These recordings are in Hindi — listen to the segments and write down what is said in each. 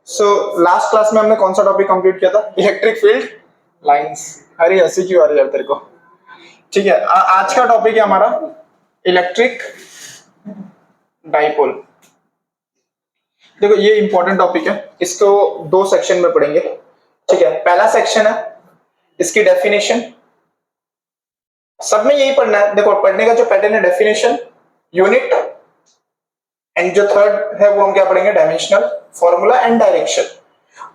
सो लास्ट क्लास में हमने कौन सा टॉपिक कंप्लीट किया था? Electric field lines. अरे हंसी क्यों आ रही है यार तेरे को? ठीक है, आज का टॉपिक है हमारा इलेक्ट्रिक डाइपोल। देखो ये इंपॉर्टेंट टॉपिक है, इसको दो सेक्शन में पढ़ेंगे। ठीक है, पहला सेक्शन है इसकी डेफिनेशन। सब में यही पढ़ना है। देखो पढ़ने का जो पैटर्न है, डेफिनेशन, यूनिट, एंड जो थर्ड है वो हम क्या पढ़ेंगे? Dimensional, formula and direction.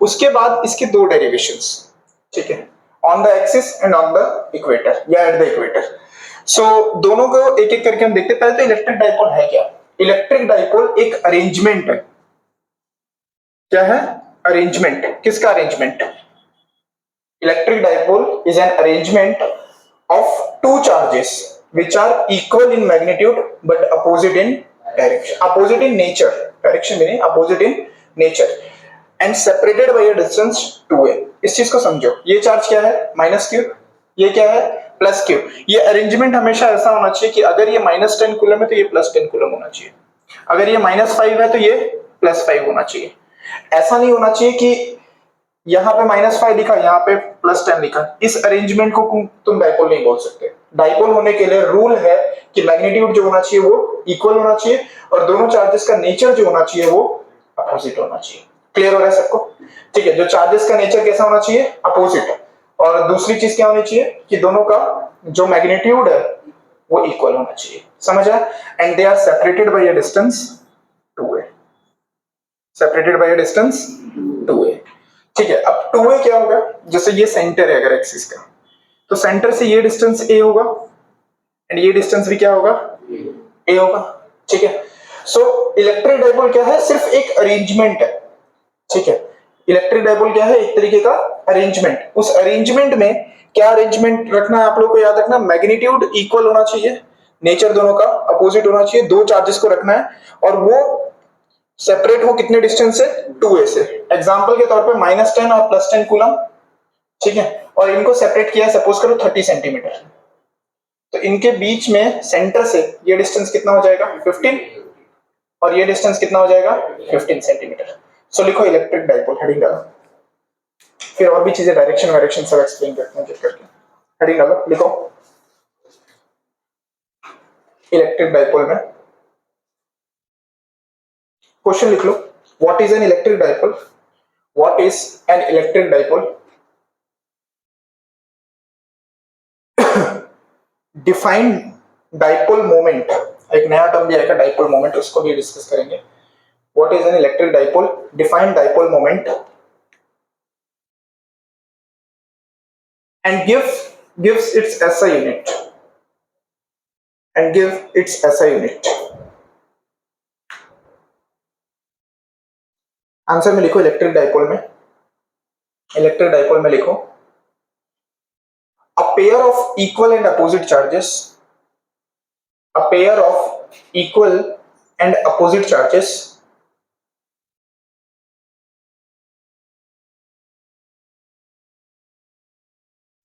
उसके बाद इसके दो डेरिवेशंस, ठीक है, on the axis and on the equator या एट द इक्वेटर। सो दोनों को एक एक करके हम देखते हैं। पहले तो इलेक्ट्रिक डाइपोल है क्या? इलेक्ट्रिक डाइपोल एक अरेंजमेंट है। क्या है? अरेंजमेंट। किसका arrangement? Electric dipole is an arrangement of two charges which are equal in magnitude but opposite in direction, opposite in nature, direction भी नहीं, opposite in nature, and separated by a distance 2a। इस चीज को समझो, ये चार्ज क्या है? माइनस क्यू, ये क्या है? Plus Q. ये अरेंजमेंट हमेशा ऐसा होना चाहिए कि अगर ये -10 कूलम है तो ये +10 कूलम होना चाहिए, अगर ये -5 है तो ये +5 होना चाहिए। ऐसा नहीं होना चाहिए कि यहाँ पे -5 लिखा, यहाँ पे +10 लिखा। इस अरेंजमेंट को तुम डाइपोल नहीं बोल सकते। डाइपोल होने के लिए रूल है कि मैग्नीट्यूड जो होना चाहिए वो इक्वल होना चाहिए और दोनों चार्जेस का नेचर जो होना चाहिए वो अपोजिट होना चाहिए। क्लियर हो रहा है सबको? ठीक है, जो चार्जेस का नेचर कैसा होना चाहिए? अपोजिट। और दूसरी चीज क्या होनी चाहिए कि दोनों का जो मैग्नीट्यूड है वो इक्वल होना चाहिए। समझ आया? And they are separated by a distance 2a, separated by a distance 2a। ठीक है, अब 2a क्या होगा? जैसे ये सेंटर है अगर एक्सिस का, तो सेंटर से ये डिस्टेंस a होगा एंड ये डिस्टेंस भी क्या होगा? a होगा। ठीक है, सो इलेक्ट्रिक डाइपोल क्या है? सिर्फ एक अरेंजमेंट है। ठीक है, इलेक्ट्रिक डाइपोल क्या है? एक तरीके का अरेंजमेंट। उस अरेंजमेंट में क्या अरेंजमेंट रखना है आप लोग को? याद रखना, मैग्नीट्यूड इक्वल होना चाहिए, नेचर दोनों का अपोजिट होना चाहिए, दो चार्जेस को रखना है और वो सेपरेट हो कितने डिस्टेंस से? 2a से। एग्जांपल के तौर पे -10 और +10 कूलम, ठीक है, और इनको सेपरेट किया सपोज करो 30 सेंटीमीटर, तो इनके बीच में सेंटर से ये डिस्टेंस कितना हो जाएगा? 15, और ये डिस्टेंस कितना हो जाएगा? 15 सेंटीमीटर। सो लिखो इलेक्ट्रिक डाइपोल, हेडिंग डालो। फिर और भी चीजें डायरेक्शन वायरेक्शन सब एक्सप्लेन करते हैं करके। हेडिंग डालो, लिखो इलेक्ट्रिक डाइपोल में क्वेश्चन लिख लो, what is an electric dipole? What is an electric dipole? Define dipole moment, एक नया टर्म भी आएगा डाइपोल मोमेंट, उसको भी डिस्कस करेंगे। What is an electric dipole? Define dipole moment and gives its SI unit, and give its SI unit। Answer में लिखो इलेक्ट्रिक डाइपोल में, इलेक्ट्रिक डाइपोल में लिखो a pair of equal and opposite charges, a pair of equal and opposite charges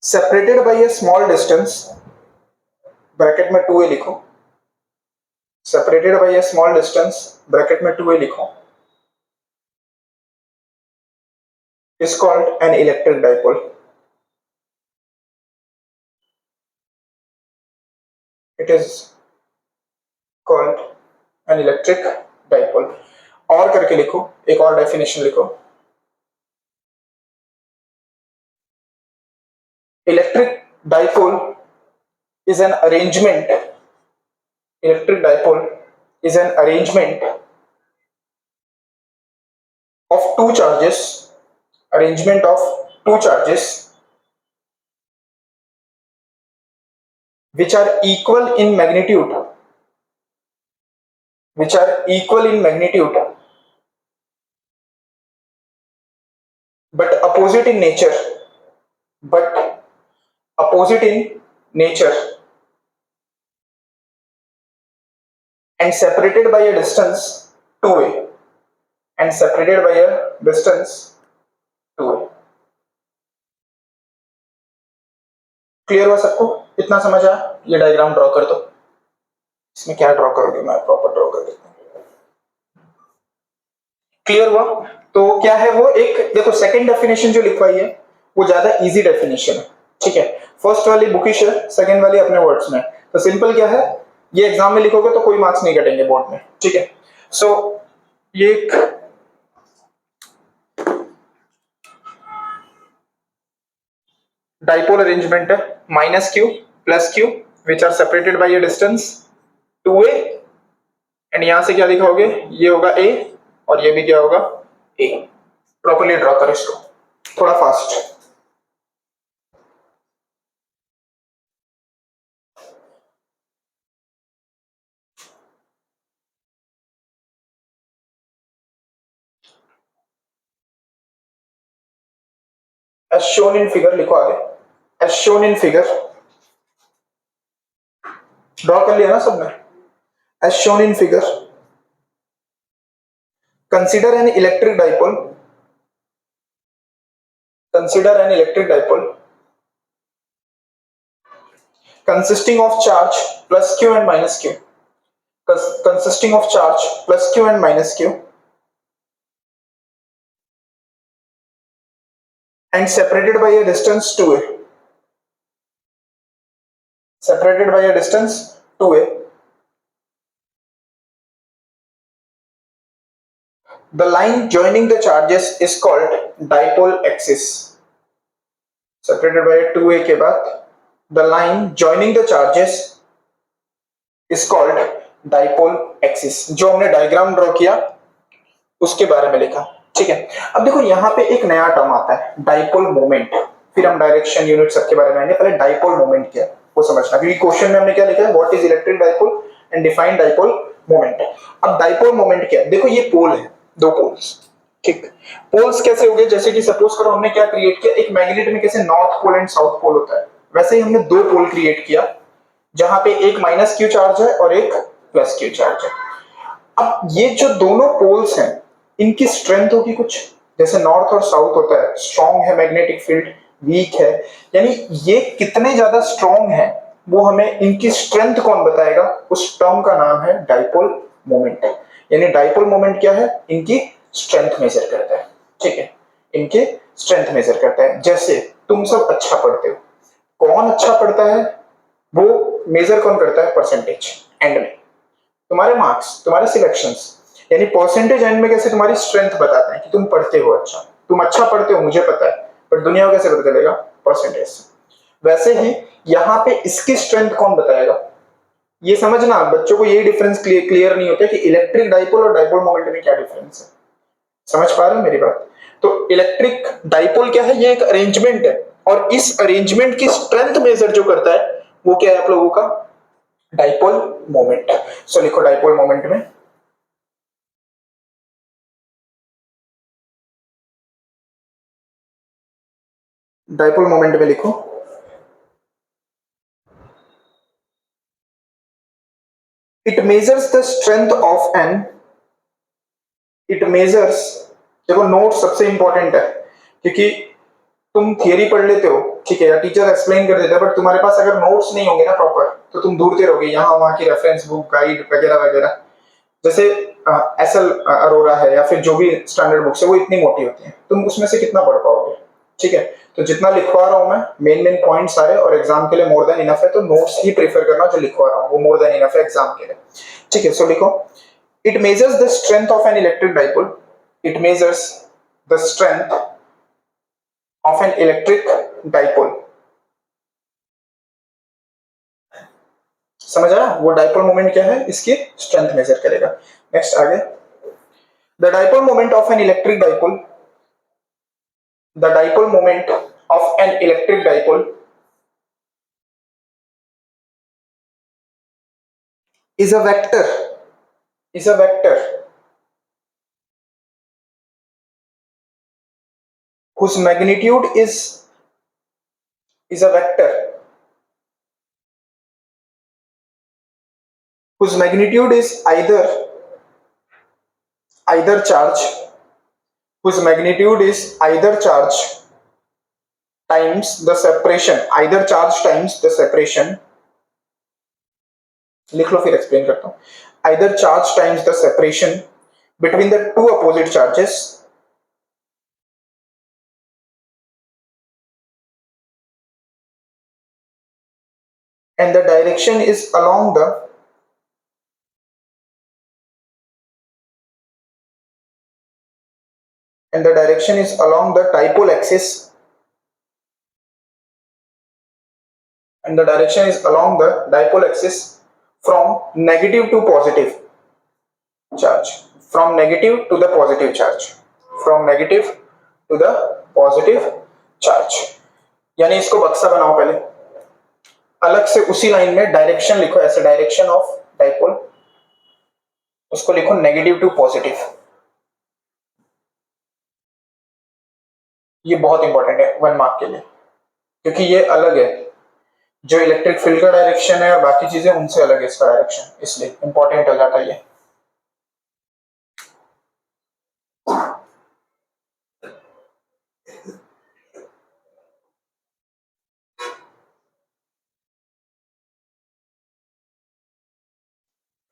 separated by a small distance, bracket में 2a लिखो, separated by a small distance, bracket में 2a लिखो, is called an electric dipole। It is called an electric dipole। और करके लिखो, एक और डेफिनेशन लिखो, electric dipole is an arrangement, electric dipole is an arrangement of two charges, arrangement of two charges which are equal in magnitude, which are equal in magnitude but opposite in nature, but opposite in nature, and separated by a distance 2a, and separated by a distance 2a। Clear हुआ सबको? इतना समझ आया? ये डायग्राम ड्रॉ कर दो। इसमें क्या ड्रॉ करोगे? मैं प्रॉपर ड्रॉ कर देता हूँ। क्लियर हुआ? तो क्या है वो, एक देखो सेकंड डेफिनेशन जो लिखवाई है वो ज्यादा इजी डेफिनेशन है, ठीक है। फर्स्ट वाली बुकिश है, सेकंड वाली अपने वर्ड्स में। तो सिंपल क्या है, ये एग्जाम में लिखोगे तो कोई मार्क्स नहीं कटेंगे बोर्ड में, ठीक है। सो ये एक डाइपोल अरेंजमेंट है, minus Q plus Q which are separated by a distance 2a, and यहां से क्या लिखोगे, ये होगा a और ये भी क्या होगा a। प्रॉपर्ली ड्रॉ करो इसको थोड़ा fast. as shown in figure लिखो आगे, as shown in figure draw कर लिया ना सबने। as shown in figure consider an electric dipole, consider an electric dipole consisting of charge plus q and minus q, consisting of charge plus q and minus q and separated by a distance 2a, separated by a distance 2a. The line joining the charges is called dipole axis. Separated by a 2a के बाद the line joining the charges is called dipole axis. जो हमने डायग्राम ड्रॉ किया उसके बारे में लिखा, ठीक है। अब देखो यहाँ पे एक नया टर्म आता है डाइपोल मोमेंट, फिर हम डायरेक्शन यूनिट सबके बारे में आएंगे। पहले डाइपोल मोमेंट क्या है वो समझना, क्योंकि क्वेश्चन में हमने क्या लिखा है, what is electric dipole and define dipole moment. अब डाइपोल मोमेंट क्या है, देखो ये पोल है, दो पोल्स, ठीक। पोल्स कैसे हो गए, जैसे कि सपोज करो हमने क्या क्रिएट किया, एक मैग्नेट में कैसे north pole and south pole होता है, वैसे ही हमने दो पोल क्रिएट किया जहां पे एक माइनस क्यू चार्ज है और एक प्लस क्यू चार्ज है। अब ये जो दोनों पोल्स हैं इनकी स्ट्रेंथ होगी कुछ, जैसे नॉर्थ और साउथ होता है, स्ट्रॉन्ग है मैग्नेटिक फील्ड, वीक है, यानी ये कितने ज्यादा स्ट्रॉन्ग है वो हमें इनकी स्ट्रेंथ कौन बताएगा, उस टर्म का नाम है डाइपोल मोमेंट। यानी डाइपोल मोमेंट क्या है, इनकी स्ट्रेंथ मेजर करता है, ठीक है, इनके स्ट्रेंथ मेजर करता है। जैसे तुम सब अच्छा पढ़ते हो, कौन अच्छा पढ़ता है वो मेजर कौन करता है, परसेंटेज एंड में, तुम्हारे मार्क्स, तुम्हारे सिलेक्शंस, यानी परसेंटेज एंड में कैसे तुम्हारी स्ट्रेंथ बताते हैं कि तुम पढ़ते हो अच्छा, तुम अच्छा पढ़ते हो मुझे पता है, पर दुनिया को कैसे पता चलेगा, परसेंटेज से। वैसे ही यहाँ पे इसकी स्ट्रेंथ कौन बताएगा, ये समझना, बच्चों को यही डिफरेंस क्लियर नहीं होता कि इलेक्ट्रिक डाइपोल और डाइपोल मोमेंट में क्या डिफरेंस है। समझ पा रहे हो मेरी बात? तो इलेक्ट्रिक डाइपोल क्या है, ये एक अरेंजमेंट है, और इस अरेंजमेंट की स्ट्रेंथ मेजर जो करता है वो क्या है आप लोगों का, डाइपोल मोमेंट। सो लिखो डाइपोल मोमेंट में डाइपोल मोमेंट में लिखो it measures the strength of an, it measures, देखो नोट सबसे इंपॉर्टेंट है, क्योंकि तुम थियरी पढ़ लेते हो, ठीक है, या टीचर एक्सप्लेन कर देता है, बट तुम्हारे पास अगर नोट्स नहीं होंगे ना प्रॉपर तो तुम ढूंढते रहोगे यहाँ वहां की रेफरेंस बुक, गाइड वगैरह वगैरह। जैसे एसएल अरोरा है या फिर जो भी स्टैंडर्ड बुक्स है वो इतनी मोटी होती है, तुम उसमें से कितना पढ़ पाओगे, ठीक है। तो जितना लिखवा रहा हूं मैं मेन मेन पॉइंट सारे, और एग्जाम के लिए मोर देन इनफ है, तो नोट्स ही प्रेफर करना, जो लिखवा रहा हूं वो मोर देन इनफ है एग्जाम के लिए, ठीक है। सो लिखो it measures the strength of an electric dipole, it measures the strength of an electric dipole. समझ आया, वो डाइपोल मोमेंट क्या है, इसकी स्ट्रेंथ मेजर करेगा। नेक्स्ट आगे, the dipole moment of an electric dipole, the dipole moment of an electric dipole is a vector, is a vector whose magnitude is a vector whose magnitude is either charge, whose magnitude is either charge times the separation, either charge times the separation, लिख लो फिर एक्सप्लेन करता हूं, either charge times the separation between the two opposite charges and the direction is along the dipole axis, and the direction is along the dipole axis from negative to positive charge, from negative to the positive charge, from negative to the positive charge. यानी इसको बक्सा बनाओ पहले, अलग से उसी लाइन में डायरेक्शन लिखो, ऐसे डायरेक्शन ऑफ डाइपोल, उसको लिखो नेगेटिव टू पॉजिटिव। ये बहुत इंपॉर्टेंट है 1 मार्क के लिए, क्योंकि ये अलग है, जो इलेक्ट्रिक फील्ड का डायरेक्शन है और बाकी चीजें उनसे अलग है इसका डायरेक्शन, इसलिए इंपॉर्टेंट हो जाता है ये।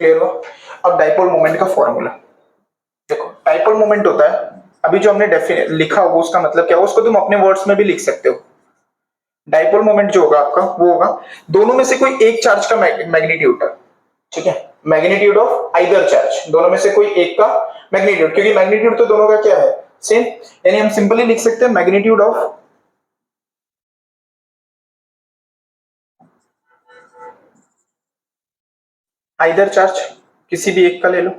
क्लियर हो? अब डाइपोल मोमेंट का फॉर्मूला देखो। डाइपोल मोमेंट होता है, अभी जो हमने लिखा होगा उसका मतलब क्या होगा, उसको तुम अपने वर्ड्स में भी लिख सकते हो। डाइपोल मोमेंट जो होगा आपका वो होगा दोनों में से कोई एक चार्ज का मैग्नीट्यूड, ठीक है, मैग्नीट्यूड ऑफ आइदर चार्ज, दोनों में से कोई एक का मैग्नीट्यूड, क्योंकि मैग्नीट्यूड तो दोनों का क्या है, सेम, यानी हम सिंपली लिख सकते हैं मैग्नीट्यूड ऑफ आइदर चार्ज, किसी भी एक का ले लो,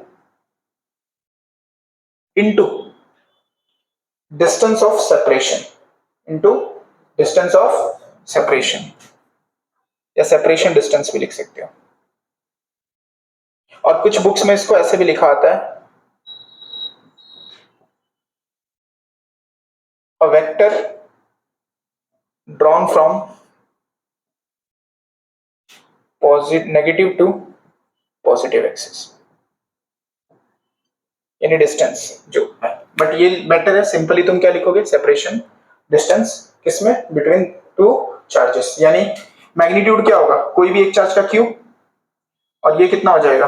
into distance of separation, into distance of separation, या सेपरेशन डिस्टेंस भी लिख सकते हो। और कुछ बुक्स में इसको ऐसे भी लिखा आता है, a vector drawn from negative to positive axis, यानी डिस्टेंस जो है, बट ये बेटर है सिंपली तुम क्या लिखोगे, सेपरेशन डिस्टेंस, किसमें, बिटवीन टू चार्जेस, यानी मैग्नीट्यूड क्या होगा, कोई भी एक चार्ज का क्यू, और ये कितना हो जाएगा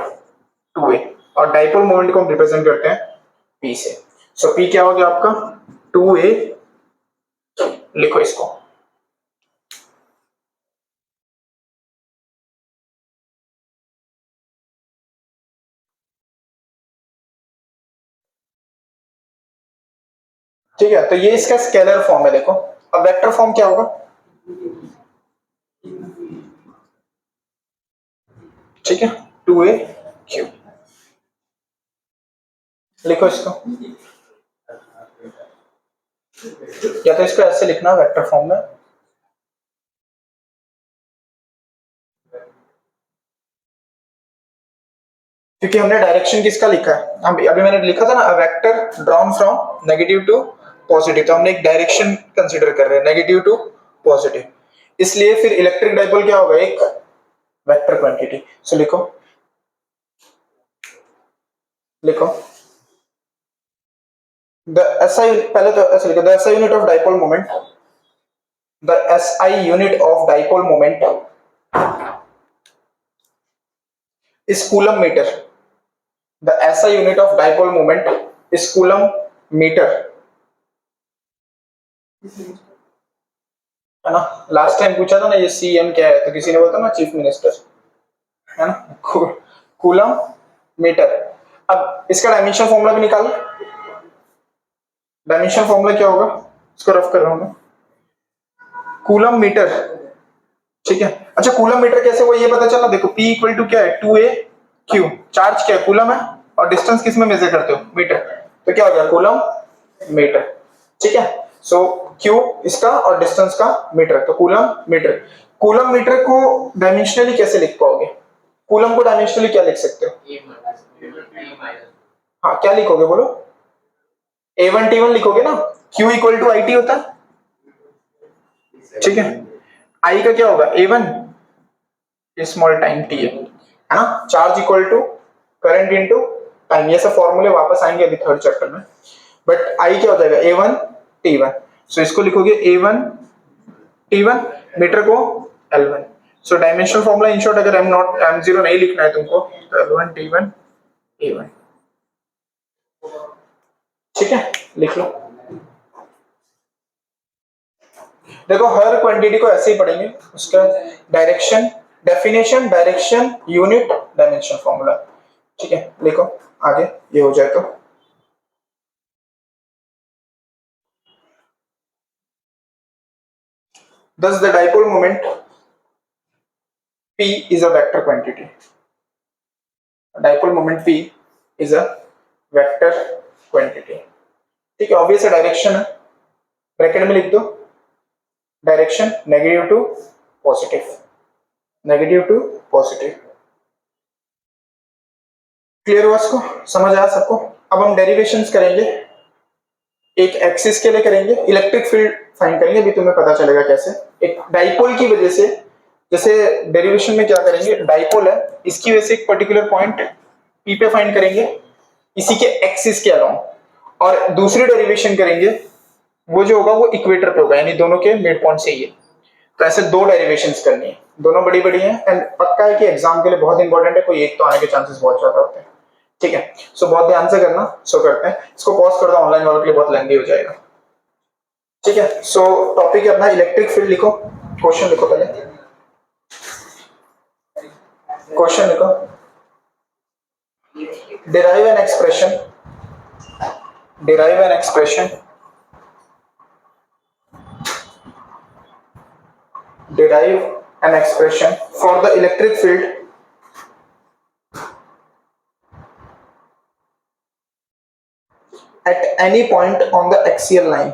2a, और डाइपोल मोमेंट को हम रिप्रेजेंट करते हैं p से, सो p क्या हो गया आपका 2a, लिखो इसको। ठीक है, तो ये इसका स्केलर फॉर्म है देखो। अब वेक्टर फॉर्म क्या होगा, ठीक है, 2aq, लिखो इसको, या तो इसको ऐसे लिखना वेक्टर फॉर्म में, क्योंकि हमने डायरेक्शन किसका लिखा है, हम अभी मैंने लिखा था ना, vector drawn from negative to positive, तो हमने एक डायरेक्शन कंसीडर कर रहे हैं नेगेटिव टू पॉजिटिव, इसलिए फिर इलेक्ट्रिक डाइपोल क्या होगा, एक वेक्टर क्वांटिटी। सो लिखो द SI, पहले तो ऐसे लिखो, the SI unit of dipole moment, the SI unit of dipole moment is coulomb meter, the SI unit of dipole moment is coulomb meter, है ना। लास्ट टाइम पूछा था ना ये CM क्या है, तो किसी ने बोला ना चीफ मिनिस्टर, है ना, कूलम मीटर। अब इसका डायमेंशन फॉर्मूला भी निकालो, डायमेंशन फॉर्मूला क्या होगा, इसको रफ कर रहा हूं मैं, कूलम मीटर, ठीक है। अच्छा कूलम मीटर कैसे हुआ ये पता चला, देखो P इक्वल टू क्या है 2aq, चार्ज क्या है कूलम है, और डिस्टेंस किस में मेजर करते हो, मीटर, तो क्या हो गया कूलम मीटर, ठीक है। सो Q इसका और डिस्टेंस का मीटर, तो कूलम मीटर। कूलम मीटर को डायमेंशनली कैसे लिख पाओगे, कूलम को डायमेंशनली क्या लिख सकते हो, हाँ क्या लिखोगे बोलो, A1 T1 लिखोगे ना, Q इक्वल टू IT होता है, ठीक है। I का क्या होगा A1 स्मॉल टाइम T है ना, charge equal to current into time, ये सब फॉर्मूले वापस आएंगे अभी थर्ड चैप्टर में, बट I क्या हो जाएगा A1 T1, सो इसको लिखोगे A1 T1, मीटर को L1, so dimensional formula in short, अगर M0 नहीं लिखना है तुमको तो L1 T1 A1, ठीक है, लिख लो। देखो हर क्वांटिटी को ऐसे ही पढ़ेंगे, उसका direction, definition, direction, unit, dimension formula. ठीक है, लिखो आगे, ये हो जाए तो। Thus the dipole moment P is a vector quantity. Dipole moment P is a vector quantity. ठीक है, ऑब्वियस है, डायरेक्शन है, ब्रैकेट में लिख दो, direction negative to positive, negative to positive. Clear हुआ इसको, समझ आया सबको? अब हम डेरिवेशंस करेंगे, एक एक्सिस के लिए करेंगे, इलेक्ट्रिक फील्ड फाइंड करेंगे, अभी तुम्हें पता चलेगा कैसे। एक डाइपोल की वजह से, जैसे डेरिवेशन में क्या करेंगे, डाइपोल है, इसकी वजह से एक पर्टिकुलर पॉइंट पी पे फाइंड करेंगे, इसी के एक्सिस के अलाउंग, और दूसरी डेरिवेशन करेंगे, वो जो होगा वो इक्वेटर पे होगा, यानी दोनों के मिड पॉइंट से ही है। तो ऐसे दो डेरिवेशंस करनी है, दोनों बड़ी बड़ी हैं, एंड पक्का है कि एग्जाम के लिए बहुत इंपॉर्टेंट है, कोई एक तो आने के चांसेस बहुत ज्यादा होते हैं। ठीक है, सो बहुत ध्यान से करना। सो करते हैं, इसको पॉज कर दो, ऑनलाइन वालों के लिए बहुत लेंथी हो जाएगा। ठीक है, सो टॉपिक है अपना इलेक्ट्रिक फील्ड। लिखो, क्वेश्चन लिखो, पहले क्वेश्चन लिखो। Derive an expression, derive an expression, derive an expression for the electric field at any point on the axial line,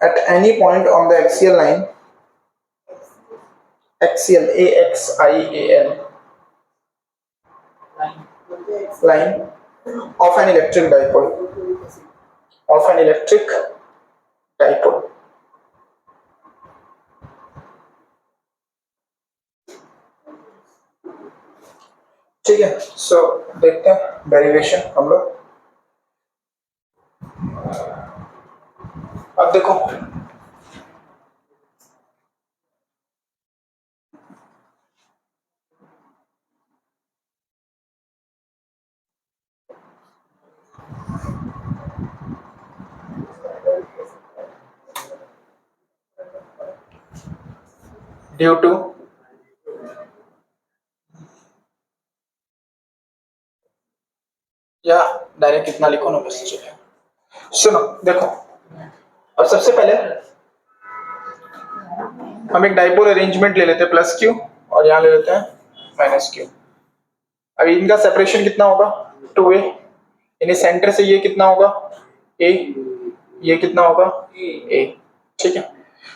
at any point on the axial line, axial, AXIAL, line of an electric dipole, of an electric dipole. ठीक है, सो देखते हैं डेरिवेशन हम लोग। अब देखो, ड्यू टू या डायरेक्ट इतना लिखो ना, बस चलिए। सुनो देखो, अब सबसे पहले हम एक डाइपोल अरेंजमेंट ले लेते हैं, प्लस क्यू, और यहाँ ले लेते हैं माइनस क्यू। अब इनका सेपरेशन कितना होगा, 2a, यानी सेंटर से ये कितना होगा, a, ये कितना होगा, a। ठीक है,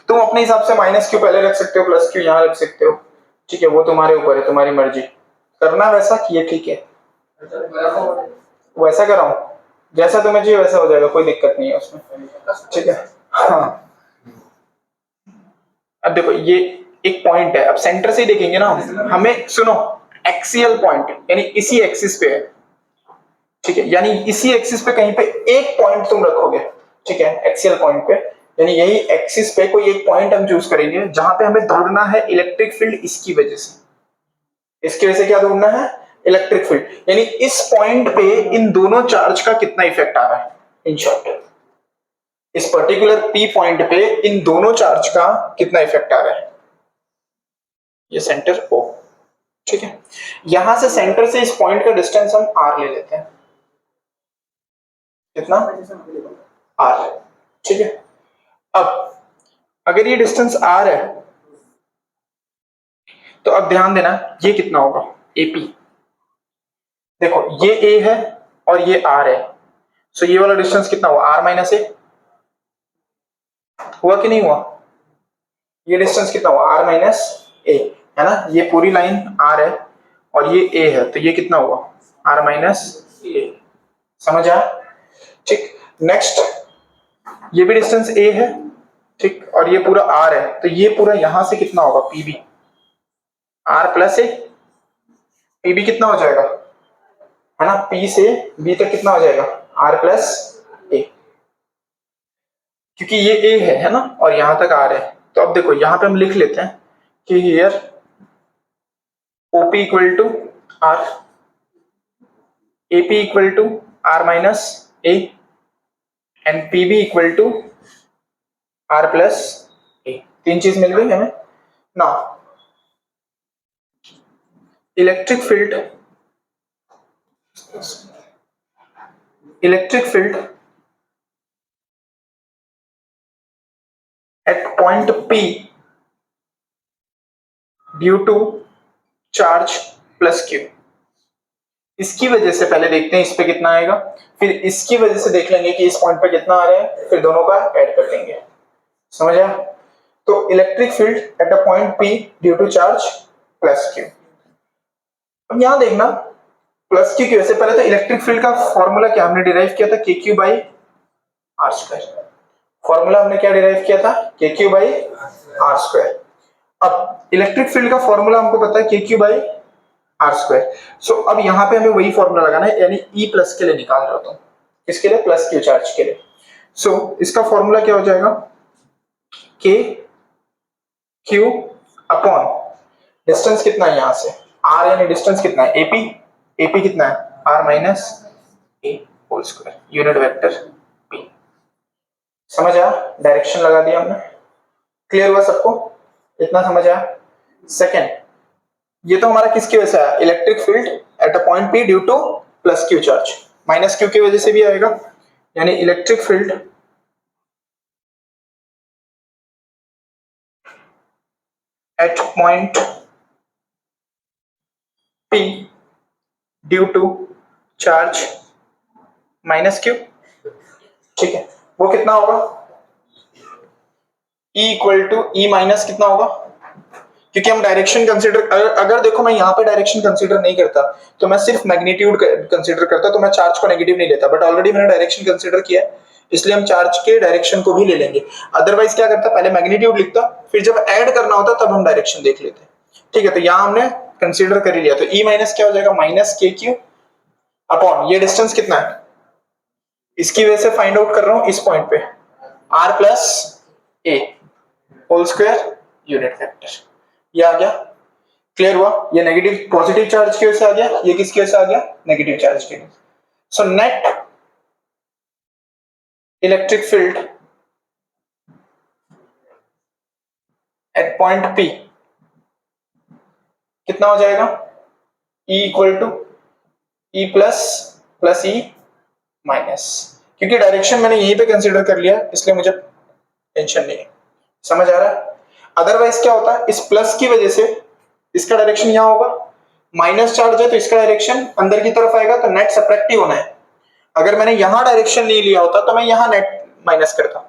तुम अपने हिसाब से माइनस क्यू पहले रख सकते हो, प्लस क्यू यहाँ रख सकते हो। ठीक है, वो तुम्हारे ऊपर है, तुम्हारी मर्जी, करना वैसा कि ये ठीक है, वैसा कराऊं, जैसा तुम्हें चाहिए वैसा हो जाएगा, कोई दिक्कत नहीं है उसमें। ठीक है, हाँ। अब देखो ये एक पॉइंट है, अब सेंटर से ही देखेंगे ना हमें, सुनो, एक्सियल पॉइंट यानी इसी एक्सिस पे है। ठीक है, यानी इसी एक्सिस पे कहीं पे एक पॉइंट तुम रखोगे। ठीक है, एक्सियल पॉइंट पे, यानी यही एक्सिस पे कोई एक पॉइंट हम चूज करेंगे जहां पे हमें ढूंढना है इलेक्ट्रिक फील्ड, इसकी वजह से, इसकी वजह से क्या ढूंढना है, इलेक्ट्रिक फील्ड, यानी इस पॉइंट पे इन दोनों चार्ज का कितना इफेक्ट आ रहा है। इन शॉर्ट, इस पर्टिकुलर पी पॉइंट पे इन दोनों चार्ज का कितना इफेक्ट आ रहा है, ये सेंटर ओ। ठीक है, यहां से सेंटर से इस पॉइंट का डिस्टेंस हम आर ले लेते हैं, कितना, आर। ठीक है, अब अगर ये डिस्टेंस आर है तो अब ध्यान देना ये कितना होगा, एपी। देखो ये ए है और ये आर है, सो ये वाला डिस्टेंस कितना हुआ, आर माइनस ए, हुआ कि नहीं हुआ, ये डिस्टेंस कितना हुआ, आर माइनस ए, है ना, ये पूरी लाइन आर है और ये ए है, तो ये कितना हुआ, आर माइनस ए। समझ आया? ठीक, नेक्स्ट ये भी डिस्टेंस ए है, ठीक, और ये पूरा आर है, तो ये पूरा यहां से कितना होगा, PB, R plus A, PB कितना हो जाएगा, है ना, पी से बी तक कितना हो जाएगा, आर प्लस ए, क्योंकि ये ए है ना, और यहां तक आर है। तो अब देखो यहां पे हम लिख लेते हैं कि here OP equal to r, AP equal to r minus a and P B equal to r plus a. तीन चीज मिल गई हमें। Now electric field at point P due to charge plus Q। इसकी वजह से पहले देखते हैं इस पे कितना आएगा, फिर इसकी वजह से देख लेंगे कि इस पॉइंट पे कितना आ रहा है, फिर दोनों का ऐड कर देंगे। समझ आया? तो electric field at a point P due to charge plus Q। अब यहां देखना प्लस Q की वजह से पहले तो इलेक्ट्रिक फील्ड का फॉर्मूला क्या हमने डिराइव किया था, KQ by R square. Formula हमने क्या डिराइव किया था, KQ बाई आर स्क्वायर। अब इलेक्ट्रिक फील्ड का फॉर्मूला हमको पता है KQ by R square. So अब यहाँ पे हमें वही फॉर्मूला लगाना है, यानी E प्लस के लिए निकाल रहा हूं। किसके लिए? प्लस Q चार्ज के लिए। सो इसका फॉर्मूला क्या हो जाएगा, K Q अपॉन डिस्टेंस कितना है यहाँ से R, यानी डिस्टेंस कितना है AP, AP कितना है R minus A whole square unit vector P। समझ आया? डायरेक्शन लगा दिया हमने। क्लियर हुआ सबको? इतना समझ आया? सेकेंड, ये तो हमारा किसकी वजह से आया, electric field at a point P due to plus Q charge. Minus Q की वजह से भी आएगा, यानी electric field at point P due to charge minus Q। ठीक है, वो कितना होगा, E equal to E minus कितना होगा, क्योंकि हम डायरेक्शन कंसीडर, अगर देखो मैं यहाँ पे डायरेक्शन कंसीडर नहीं करता तो मैं सिर्फ मैग्नीट्यूड कंसीडर करता, तो मैं चार्ज को नेगेटिव नहीं लेता, बट ऑलरेडी मैंने डायरेक्शन कंसीडर किया है, इसलिए हम चार्ज के डायरेक्शन को भी ले लेंगे। अदरवाइज क्या करता, पहले मैग्नीट्यूड लिखता, फिर जब ऐड करना होता तब हम डायरेक्शन देख लेते। ठीक है, तो यहाँ हमने कंसीडर कर ही लिया, तो E माइनस क्या हो जाएगा, माइनस KQ अपॉन ये डिस्टेंस कितना है, इसकी वजह से फाइंड आउट कर रहा हूं इस पॉइंट पे, R plus A whole square unit vector. ये आ गया। क्लियर हुआ? ये नेगेटिव पॉजिटिव चार्ज की वजह से आ गया, ये किसकी वजह से आ गया, नेगेटिव चार्ज की वजह से। So net electric field at point P कितना हो जाएगा, E equal to E plus plus E minus, क्योंकि डायरेक्शन मैंने यहीं पे कंसीडर कर लिया इसलिए मुझे टेंशन नहीं है। समझ आ रहा है? अदरवाइज क्या होता है, इस प्लस की वजह से इसका डायरेक्शन यहाँ होगा, माइनस चार्ज है तो इसका डायरेक्शन अंदर की तरफ आएगा, तो नेट सब्ट्रैक्टिव होना है। अगर मैंने यहां डायरेक्शन नहीं लिया होता तो मैं यहां नेट माइनस करता,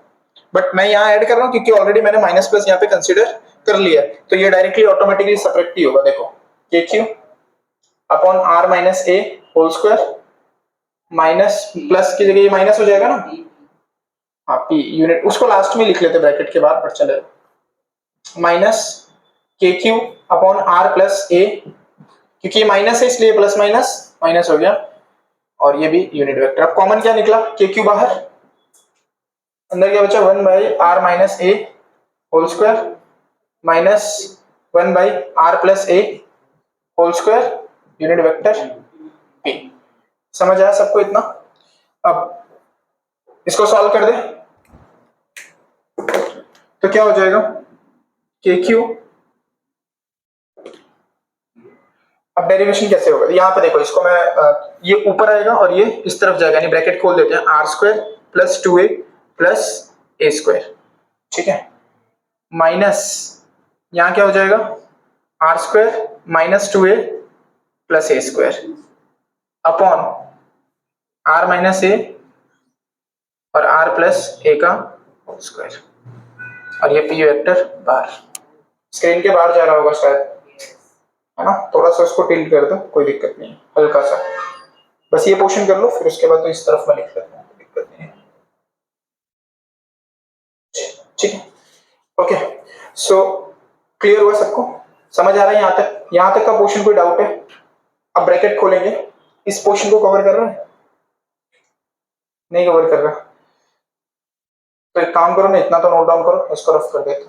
बट मैं यहां ऐड कर रहा हूं क्योंकि ऑलरेडी मैंने माइनस प्लस यहां पे कंसीडर कर लिया, तो ये डायरेक्टली ऑटोमेटिकली सब्ट्रैक्टिव होगा। देखो KQ upon R minus A whole square, minus plus की जगह ये माइनस हो जाएगा ना, हाँ P यूनिट, उसको लास्ट में लिख लेते ब्रैकेट के बाहर, पर चलेगा, minus KQ upon R plus A, क्योंकि ये माइनस है इसलिए प्लस माइनस माइनस हो गया, और ये भी यूनिट वेक्टर। अब कॉमन क्या निकला, KQ बाहर, अंदर क्या बचा, 1 by R minus A whole square minus 1 by R plus A whole square unit vector P। समझ आया सबको इतना? अब इसको सॉल्व कर दे तो क्या हो जाएगा, KQ, अब डेरिवेशन कैसे होगा, यहाँ पे देखो, इसको मैं ये ऊपर आएगा और ये इस तरफ जाएगा, यानी ब्रैकेट खोल देते हैं, R square plus 2A plus A square. ठीक है, माइनस यहाँ क्या हो जाएगा, R square minus 2A plus A square upon R minus A और R प्लस A का स्क्वायर, और ये P वेक्टर बाहर, स्क्रीन के बाहर जा रहा होगा शायद, है ना, थोड़ा सा इसको टिल्ट कर दो, कोई दिक्कत नहीं है, हल्का सा, बस ये पोर्शन कर लो, फिर उसके बाद तो इस तरफ में लिख लेते हैं, दिक्कत नहीं है। ठीक है, ओके, सो क्लियर हुआ सबको? समझ आ रहा है यहाँ तक? यहाँ तक का पोर्शन कोई डाउट है? अब ब्रैकेट खोलेंगे, इस पोर्शन को कवर कर रहा है, नहीं कवर कर रहा, तो एक काम करो ना, इतना तो नोट डाउन करो, इसको रफ कर देते,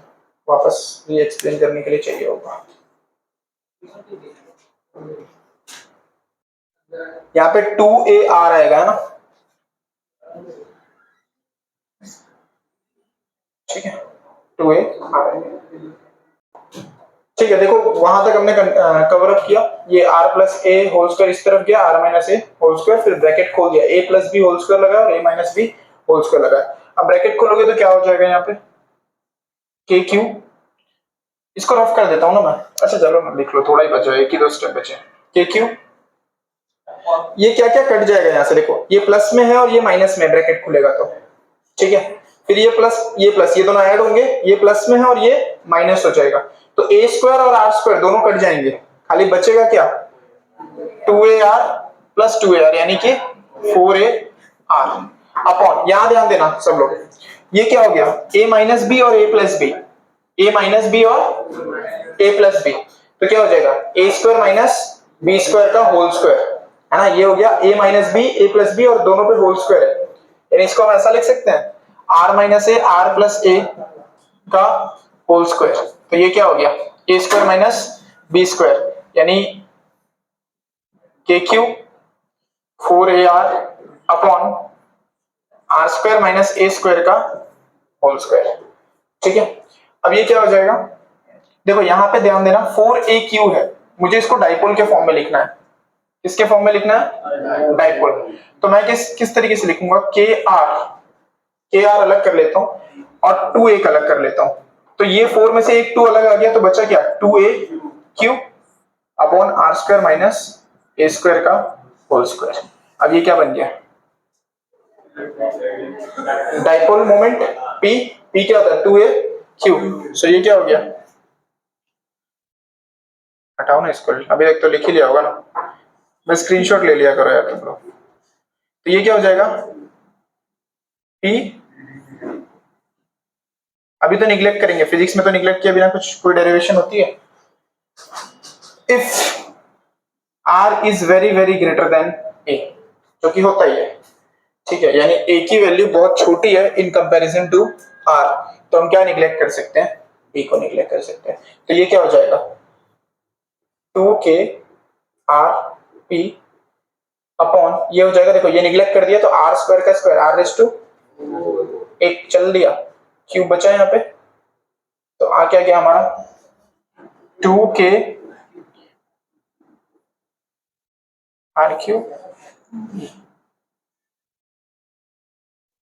वापस ये एक्सप्लेन करने के लिए चाहिए होगा। यहाँ पे 2AR आएगा ना, ठीक है, 2a ठीक है। देखो वहां तक हमने कवर अप किया। ये r plus A whole square इस तरफ गया, r minus A whole square, फिर ब्रैकेट खोल दिया, a plus B whole square लगा और a minus B whole square लगा। अब ब्रैकेट खोलोगे तो क्या हो जाएगा यहाँ पे, के क्यू, इसको रफ कर देता हूँ ना मैं। अच्छा चलो मैं लिख लो, थोड़ा ही बचा है, एक ही दो स्टेप बचे। के क्यू, ये क्या क्या कट जाएगा यहाँ से, देखो ये प्लस में है और ये माइनस में, ब्रैकेट खुलेगा तो ठीक है। फिर ये प्लस ये दोनों ऐड होंगे, ये प्लस में है और ये माइनस हो जाएगा, तो ए स्क्वायर और आर स्क्वायर दोनों कट जाएंगे, खाली बचेगा क्या, 2ar प्लस 2ar यानी कि 4ar अपॉन, यहां ध्यान देना सब लोग, ये क्या हो गया, a माइनस बी और a plus B, a minus B और a प्लस बी, तो क्या हो जाएगा a square minus B square का होल स्क्वायर, है ना, ये हो गया a minus B a plus B और दोनों पे होल स्क्वायर है, यानी इसको हम ऐसा लिख सकते हैं r minus a r plus a का होल स्क्वायर, तो ये क्या हो गया a square minus B square यानी k q 4ar upon are square minus A square का होल स्क्वायर, ठीक है। अब ये क्या हो जाएगा, देखो यहां पे ध्यान देना 4aq है, मुझे इसको डाइपोल के फॉर्म में लिखना है, किसके फॉर्म में लिखना है, डाइपोल, तो मैं किस तरीके से लिखूंगा, के आर अलग कर लेता हूं और 2a अलग कर लेता हूं, तो ये 4 में से एक 2 अलग आ गया, तो बचा क्या 2aq upon are square minus A square का होल स्क्वायर। अब ये क्या बन गया, डाइपोल मोमेंट P क्या होता है 2aq, सो ये क्या हो गया, हटाओ ना इसको, अभी तक तो लिख ही लिया होगा ना, बस स्क्रीनशॉट ले लिया करो यार तुम लोग, तो ये क्या हो जाएगा P, अभी तो निगलेक्ट करेंगे, फिजिक्स में तो निगलेक्ट किए बिना कुछ कोई डेरिवेशन होती है, if r is very very greater than a, जो कि होता ही है, ठीक है, यानी a की वैल्यू बहुत छोटी है इन कंपैरिजन टू r, तो हम क्या निगलेक्ट कर सकते हैं, p को निगलेक्ट कर सकते हैं, तो ये क्या हो जाएगा 2k r p अपॉन, ये हो जाएगा, देखो ये निगलेक्ट कर दिया तो r स्क्वायर का स्क्वायर r रेज टू एक चल दिया, क्यू बचा यहाँ पे, तो आ क्या गया हमारा 2k r क्यूब,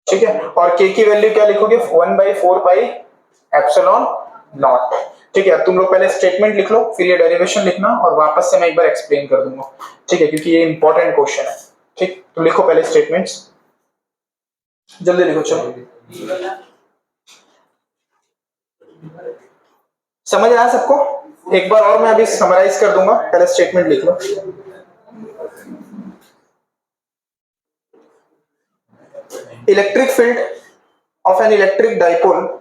ठीक है, और k की वैल्यू क्या लिखोगे 1/4 पाई एप्सिलॉन नॉट, ठीक है। तुम लोग पहले स्टेटमेंट लिख लो, फिर ये डेरिवेशन लिखना और वापस से मैं एक बार एक्सप्लेन कर दूंगा, ठीक है, क्योंकि ये इंपॉर्टेंट क्वेश्चन है, ठीक, तो लिखो पहले स्टेटमेंट्स, जल्दी लिखो चलो, समझ आया सबको, एक बार और मैं अभी समराइज कर दूंगा, पहले स्टेटमेंट लिख लो। Electric field of an electric dipole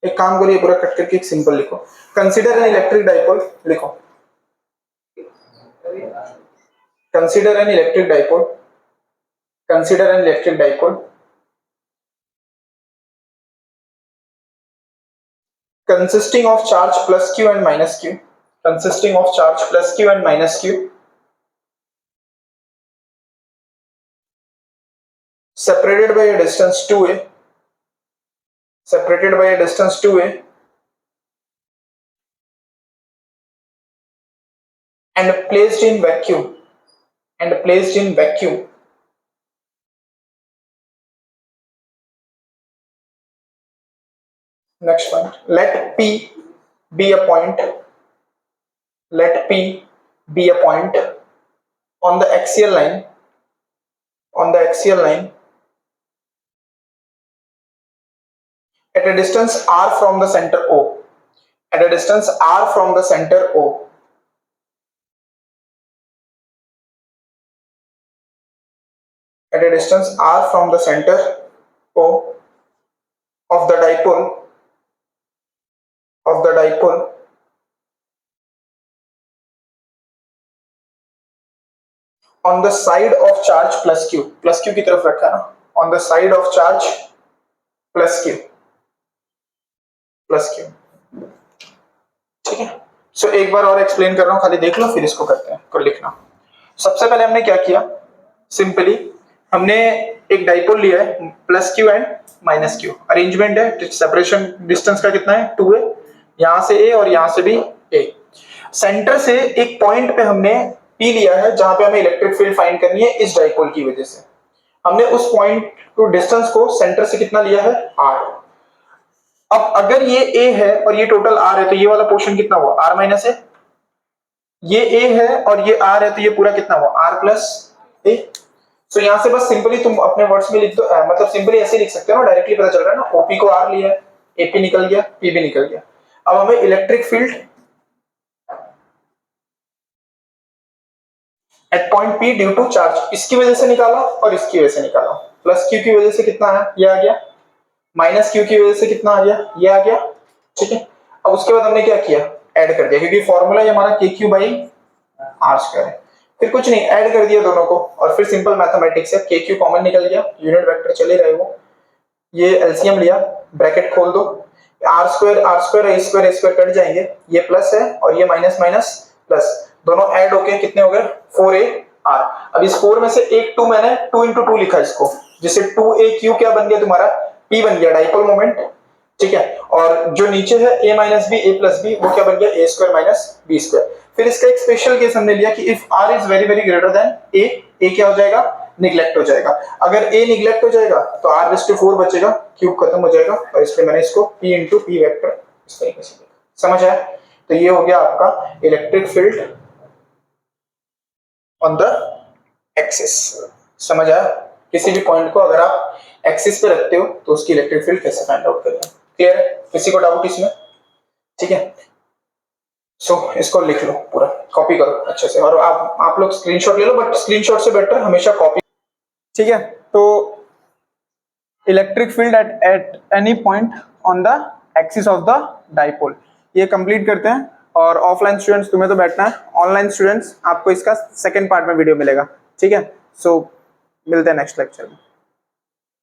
एक काम करिए, पूरा कट करके एक सिंपल लिखो, कंसीडर एन इलेक्ट्रिक डाइपोल, लिखो consider an electric dipole, consider an electric dipole consisting of charge plus q and minus q, consisting of charge plus q and minus q, separated by a distance 2a, separated by a distance 2a, and placed in vacuum, and placed in vacuum, next point, let p be a point, let p be a point on the axial line, on the axial line at a distance r from the center o, at a distance r from the center o, at a distance r from the center o of the dipole, of the dipole, on the side of charge plus Q की तरफ रखा है ना, on the side of charge plus Q, ठीक है। सो एक बार और एक्सप्लेन कर रहा हूं, खाली देख लो फिर इसको करते हैं, कर लिखना। सबसे पहले हमने क्या किया, सिंपली हमने एक डाइपोल लिया है plus Q and minus Q, arrangement है, सेपरेशन डिस्टेंस का कितना है 2a, यहां से a और यहां से भी a। सेंटर से एक पॉइंट पे हमने P लिया है जहां पे हमें इलेक्ट्रिक फील्ड फाइंड करनी है इस डाइपोल की वजह से। हमने उस पॉइंट को डिस्टेंस को सेंटर से कितना लिया है r। अब अगर ये a है और ये टोटल r है तो ये वाला पोर्शन कितना हुआ r माइनस a, ये a है और ये r है तो ये पूरा कितना हुआ r प्लस a। सो यहां से बस सिंपली तुम अपने वर्ड्स में लिख दो, मतलब सिंपली ऐसे लिख सकते हो ना, डायरेक्टली पता चल रहा है ना, OP को r लिया है, AP निकल गया, P भी निकल गया। अब हमें electric field at point P due to charge इसकी वजह से निकाला और इसकी वजह से निकाला। प्लस Q की वजह से कितना है, ये आ गया, माइनस Q की वजह से कितना आ गया, ये आ गया, ठीक है। अब उसके बाद हमने क्या किया, ऐड कर दिया, क्योंकि फॉर्मूला ये हमारा KQ बाई R स्क्वायर है। फिर कुछ नहीं, ऐड कर दिया दोनों को और फिर सिंपल मैथमेटिक्स है, KQ कॉमन निकल गया, यूनिट वेक्टर चले रहे वो, ये एलसीएम लिया, ब्रैकेट खोल दो, r square a square cut जाएंगे, ये प्लस है और ये माइनस माइनस प्लस, दोनों ऐड होके कितने हो गए 4ar। अब इस 4 में से एक 2 मैंने 2 into 2 लिखा इसको, जिससे 2aq क्या बन गया तुम्हारा, p बन गया डाइपोल मोमेंट, ठीक है। और जो नीचे है a minus B a plus B, वो क्या बन गया a square minus b square. फिर इसका एक स्पेशल केस हमने लिया कि if r is very very greater than a क्या हो जाएगा, निगलेक्ट हो जाएगा। अगर a निगलेक्ट हो जाएगा तो r⁴ बचेगा, क्यूब खत्म हो जाएगा, और इसलिए मैंने इसको p into p वेक्टर इस तरीके से लिखा। समझ आया? तो ये हो गया आपका electric field on the axis. समझ आया? किसी भी पॉइंट को अगर आप एक्सिस पे रखते हो तो उसकी इलेक्ट्रिक फील्ड कैसे फाइंड आउट करें। क्लियर है? किसी को डाउट इसमें? ठीक है, सो इसको लिख लो, पूरा कॉपी करो अच्छे से, और आप लोग स्क्रीनशॉट ले लो, बट स्क्रीनशॉट से बेटर हमेशा कॉपी। ठीक है, तो electric field at any point on the axis of the dipole, ये कंप्लीट करते हैं। और ऑफलाइन स्टूडेंट्स तुम्हें तो बैठना है, ऑनलाइन स्टूडेंट्स आपको इसका सेकंड पार्ट में वीडियो मिलेगा। ठीक है, सो मिलते हैं नेक्स्ट लेक्चर में।